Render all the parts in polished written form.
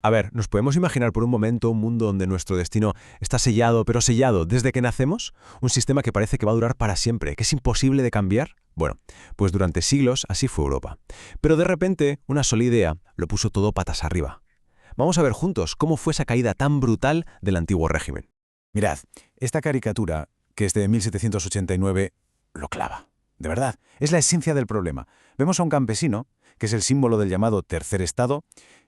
A ver, ¿nos podemos imaginar por un momento un mundo donde nuestro destino está sellado, pero sellado desde que nacemos? Un sistema que parece que va a durar para siempre, que es imposible de cambiar. Bueno, pues durante siglos así fue Europa. Pero de repente, una sola idea lo puso todo patas arriba. Vamos a ver juntos cómo fue esa caída tan brutal del antiguo régimen. Mirad, esta caricatura, que es de 1789, lo clava. De verdad, es la esencia del problema. Vemos a un campesino, que es el símbolo del llamado Tercer Estado,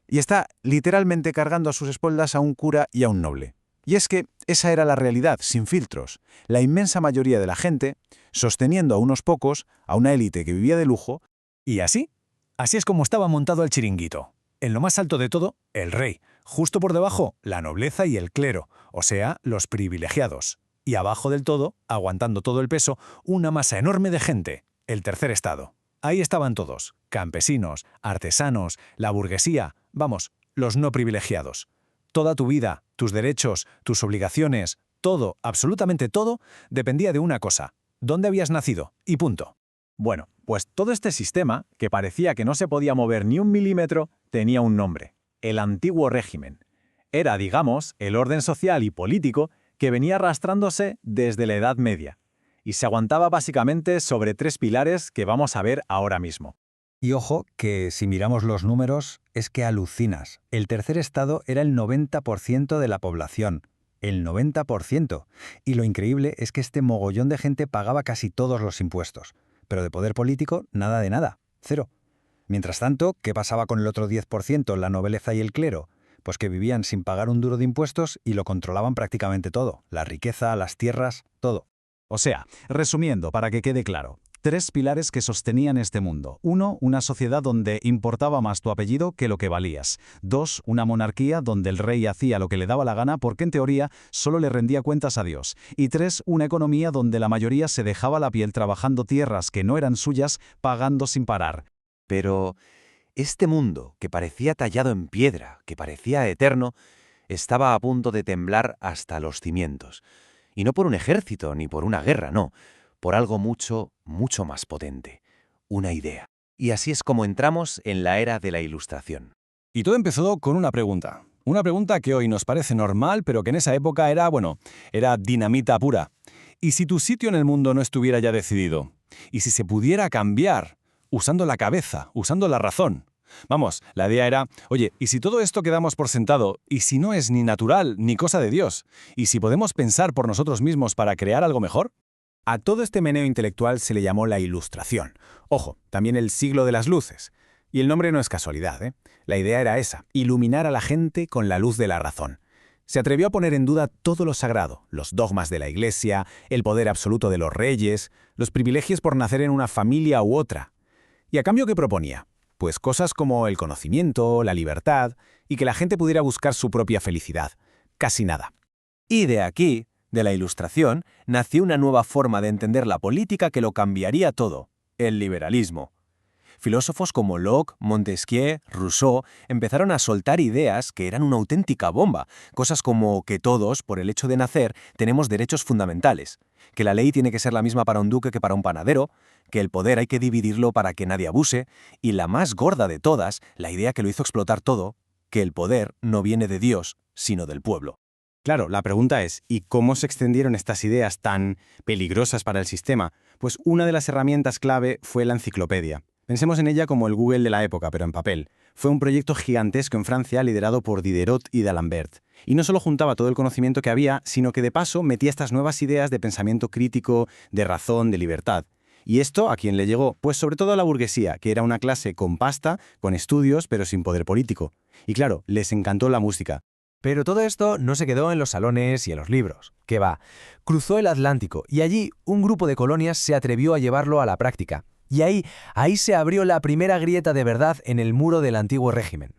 y está literalmente cargando a sus espaldas a un cura y a un noble. Y es que esa era la realidad, sin filtros. La inmensa mayoría de la gente, sosteniendo a unos pocos, a una élite que vivía de lujo. Y así es como estaba montado el chiringuito. En lo más alto de todo, el rey. Justo por debajo, la nobleza y el clero, o sea, los privilegiados. Y abajo del todo, aguantando todo el peso, una masa enorme de gente, el Tercer Estado. Ahí estaban todos, campesinos, artesanos, la burguesía, vamos, los no privilegiados. Toda tu vida, tus derechos, tus obligaciones, todo, absolutamente todo, dependía de una cosa: dónde habías nacido, y punto. Bueno, pues todo este sistema, que parecía que no se podía mover ni un milímetro, tenía un nombre: el antiguo régimen. Era, digamos, el orden social y político que venía arrastrándose desde la Edad Media, y se aguantaba básicamente sobre tres pilares que vamos a ver ahora mismo. Y ojo, que si miramos los números, es que alucinas. El Tercer Estado era el 90% de la población. El 90%. Y lo increíble es que este mogollón de gente pagaba casi todos los impuestos. Pero de poder político, nada de nada. Cero. Mientras tanto, ¿qué pasaba con el otro 10%, la nobleza y el clero? Pues que vivían sin pagar un duro de impuestos y lo controlaban prácticamente todo. La riqueza, las tierras, todo. O sea, resumiendo, para que quede claro, tres pilares que sostenían este mundo. 1, una sociedad donde importaba más tu apellido que lo que valías. 2, una monarquía donde el rey hacía lo que le daba la gana porque en teoría solo le rendía cuentas a Dios. Y 3, una economía donde la mayoría se dejaba la piel trabajando tierras que no eran suyas, pagando sin parar. Pero este mundo, que parecía tallado en piedra, que parecía eterno, estaba a punto de temblar hasta los cimientos. Y no por un ejército ni por una guerra, no, por algo mucho, mucho más potente, una idea. Y así es como entramos en la era de la Ilustración. Y todo empezó con una pregunta. Una pregunta que hoy nos parece normal, pero que en esa época era dinamita pura. ¿Y si tu sitio en el mundo no estuviera ya decidido? ¿Y si se pudiera cambiar? Usando la cabeza, usando la razón. Vamos, la idea era, oye, ¿y si todo esto quedamos por sentado? ¿Y si no es ni natural ni cosa de Dios? ¿Y si podemos pensar por nosotros mismos para crear algo mejor? A todo este meneo intelectual se le llamó la Ilustración. Ojo, también el siglo de las luces. Y el nombre no es casualidad, ¿eh? La idea era esa: iluminar a la gente con la luz de la razón. Se atrevió a poner en duda todo lo sagrado, los dogmas de la Iglesia, el poder absoluto de los reyes, los privilegios por nacer en una familia u otra. ¿Y a cambio qué proponía? Pues cosas como el conocimiento, la libertad y que la gente pudiera buscar su propia felicidad. Casi nada. Y de aquí, de la Ilustración, nació una nueva forma de entender la política que lo cambiaría todo: el liberalismo. Filósofos como Locke, Montesquieu, Rousseau empezaron a soltar ideas que eran una auténtica bomba, cosas como que todos, por el hecho de nacer, tenemos derechos fundamentales, que la ley tiene que ser la misma para un duque que para un panadero, que el poder hay que dividirlo para que nadie abuse, y la más gorda de todas, la idea que lo hizo explotar todo, que el poder no viene de Dios, sino del pueblo. Claro, la pregunta es, ¿y cómo se extendieron estas ideas tan peligrosas para el sistema? Pues una de las herramientas clave fue la enciclopedia. Pensemos en ella como el Google de la época, pero en papel. Fue un proyecto gigantesco en Francia liderado por Diderot y d'Alembert. Y no solo juntaba todo el conocimiento que había, sino que de paso metía estas nuevas ideas de pensamiento crítico, de razón, de libertad. ¿Y esto a quién le llegó? Pues sobre todo a la burguesía, que era una clase con pasta, con estudios, pero sin poder político. Y claro, les encantó la música. Pero todo esto no se quedó en los salones y en los libros. ¿Qué va? Cruzó el Atlántico y allí un grupo de colonias se atrevió a llevarlo a la práctica. Y ahí se abrió la primera grieta de verdad en el muro del antiguo régimen.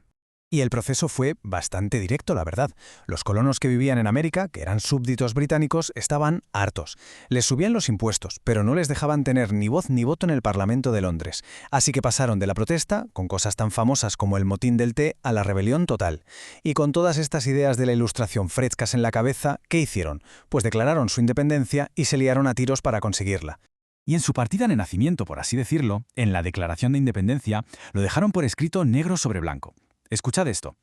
Y el proceso fue bastante directo, la verdad. Los colonos que vivían en América, que eran súbditos británicos, estaban hartos. Les subían los impuestos, pero no les dejaban tener ni voz ni voto en el Parlamento de Londres. Así que pasaron de la protesta, con cosas tan famosas como el motín del té, a la rebelión total. Y con todas estas ideas de la Ilustración frescas en la cabeza, ¿qué hicieron? Pues declararon su independencia y se liaron a tiros para conseguirla. Y en su partida de nacimiento, por así decirlo, en la Declaración de Independencia, lo dejaron por escrito negro sobre blanco. Escuchad esto.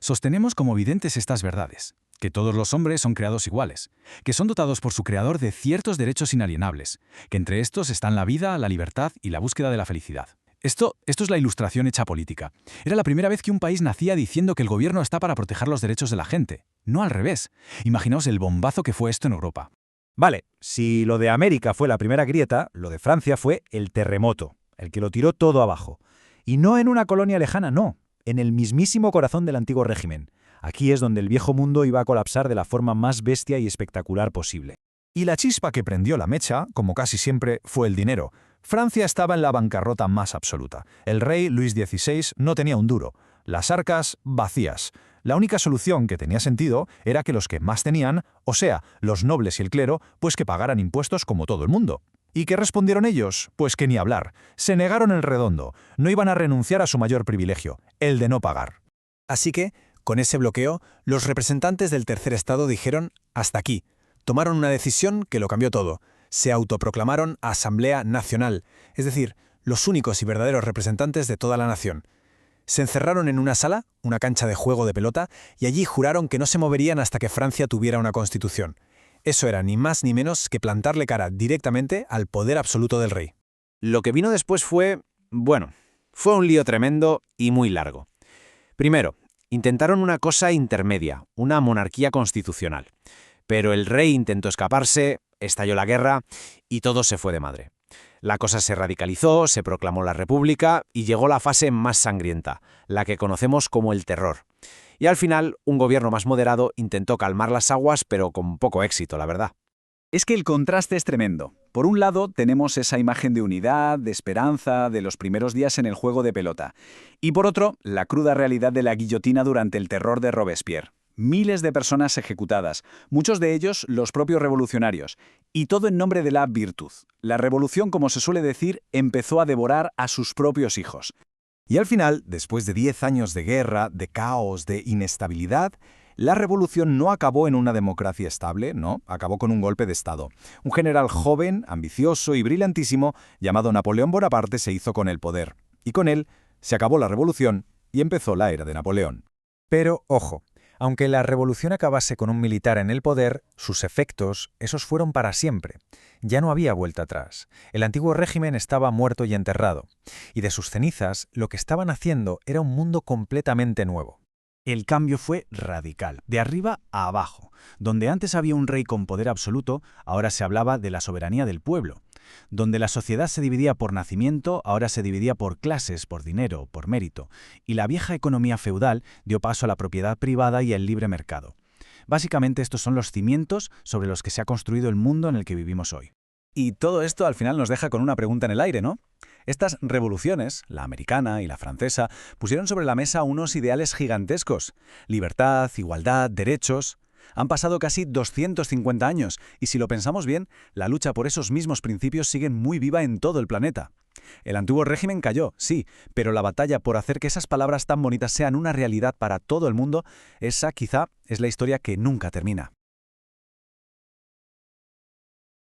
Sostenemos como evidentes estas verdades, que todos los hombres son creados iguales, que son dotados por su creador de ciertos derechos inalienables, que entre estos están la vida, la libertad y la búsqueda de la felicidad. Esto es la ilustración hecha política. Era la primera vez que un país nacía diciendo que el gobierno está para proteger los derechos de la gente, no al revés. Imaginaos el bombazo que fue esto en Europa. Vale, si lo de América fue la primera grieta, lo de Francia fue el terremoto, el que lo tiró todo abajo. Y no en una colonia lejana, no, en el mismísimo corazón del antiguo régimen. Aquí es donde el viejo mundo iba a colapsar de la forma más bestia y espectacular posible. Y la chispa que prendió la mecha, como casi siempre, fue el dinero. Francia estaba en la bancarrota más absoluta. El rey Luis XVI no tenía un duro. Las arcas vacías. La única solución que tenía sentido era que los que más tenían, o sea, los nobles y el clero, pues que pagaran impuestos como todo el mundo. ¿Y qué respondieron ellos? Pues que ni hablar. Se negaron el redondo. No iban a renunciar a su mayor privilegio, el de no pagar. Así que, con ese bloqueo, los representantes del tercer estado dijeron «hasta aquí». Tomaron una decisión que lo cambió todo. Se autoproclamaron Asamblea Nacional, es decir, los únicos y verdaderos representantes de toda la nación. Se encerraron en una sala, una cancha de juego de pelota, y allí juraron que no se moverían hasta que Francia tuviera una constitución. Eso era ni más ni menos que plantarle cara directamente al poder absoluto del rey. Lo que vino después fue un lío tremendo y muy largo. Primero, intentaron una cosa intermedia, una monarquía constitucional. Pero el rey intentó escaparse, estalló la guerra y todo se fue de madre. La cosa se radicalizó, se proclamó la República y llegó la fase más sangrienta, la que conocemos como el terror. Y al final, un gobierno más moderado intentó calmar las aguas, pero con poco éxito, la verdad. Es que el contraste es tremendo. Por un lado, tenemos esa imagen de unidad, de esperanza, de los primeros días en el juego de pelota. Y por otro, la cruda realidad de la guillotina durante el terror de Robespierre. Miles de personas ejecutadas, muchos de ellos los propios revolucionarios, y todo en nombre de la virtud. La revolución, como se suele decir, empezó a devorar a sus propios hijos. Y al final, después de 10 años de guerra, de caos, de inestabilidad, la revolución no acabó en una democracia estable, no, acabó con un golpe de Estado. Un general joven, ambicioso y brillantísimo, llamado Napoleón Bonaparte, se hizo con el poder. Y con él se acabó la revolución y empezó la era de Napoleón. Pero, ojo, aunque la revolución acabase con un militar en el poder, sus efectos, esos fueron para siempre. Ya no había vuelta atrás. El antiguo régimen estaba muerto y enterrado. Y de sus cenizas, lo que estaban haciendo era un mundo completamente nuevo. El cambio fue radical, de arriba a abajo. Donde antes había un rey con poder absoluto, ahora se hablaba de la soberanía del pueblo. Donde la sociedad se dividía por nacimiento, ahora se dividía por clases, por dinero, por mérito. Y la vieja economía feudal dio paso a la propiedad privada y al libre mercado. Básicamente estos son los cimientos sobre los que se ha construido el mundo en el que vivimos hoy. Y todo esto al final nos deja con una pregunta en el aire, ¿no? Estas revoluciones, la americana y la francesa, pusieron sobre la mesa unos ideales gigantescos. Libertad, igualdad, derechos. Han pasado casi 250 años, y si lo pensamos bien, la lucha por esos mismos principios sigue muy viva en todo el planeta. El antiguo régimen cayó, sí, pero la batalla por hacer que esas palabras tan bonitas sean una realidad para todo el mundo, esa quizá es la historia que nunca termina.